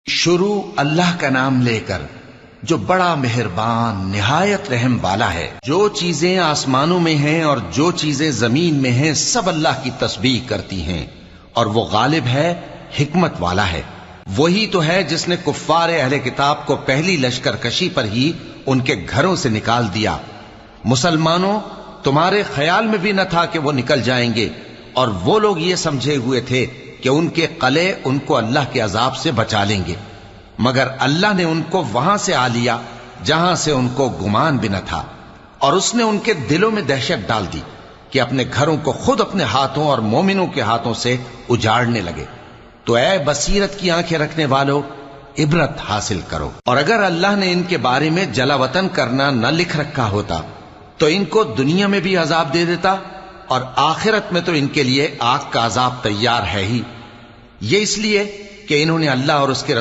شروع اللہ کا نام لے کر جو بڑا مہربان نہایت رحم والا ہے۔ جو چیزیں آسمانوں میں ہیں اور جو چیزیں زمین میں ہیں سب اللہ کی تسبیح کرتی ہیں، اور وہ غالب ہے، حکمت والا ہے۔ وہی تو ہے جس نے کفار اہل کتاب کو پہلی لشکر کشی پر ہی ان کے گھروں سے نکال دیا۔ مسلمانوں، تمہارے خیال میں بھی نہ تھا کہ وہ نکل جائیں گے، اور وہ لوگ یہ سمجھے ہوئے تھے کہ ان کے قلعے ان کو اللہ کے عذاب سے بچا لیں گے، مگر اللہ نے ان کو وہاں سے آ لیا جہاں سے ان کو گمان بھی نہ تھا، اور اس نے ان کے دلوں میں دہشت ڈال دی کہ اپنے گھروں کو خود اپنے ہاتھوں اور مومنوں کے ہاتھوں سے اجاڑنے لگے۔ تو اے بصیرت کی آنکھیں رکھنے والو، عبرت حاصل کرو۔ اور اگر اللہ نے ان کے بارے میں جلا وطن کرنا نہ لکھ رکھا ہوتا تو ان کو دنیا میں بھی عذاب دے دیتا، اور آخرت میں تو ان کے لیے آگ کا عذاب تیار ہے ہی۔ یہ اس لیے کہ انہوں نے اللہ اور اس کے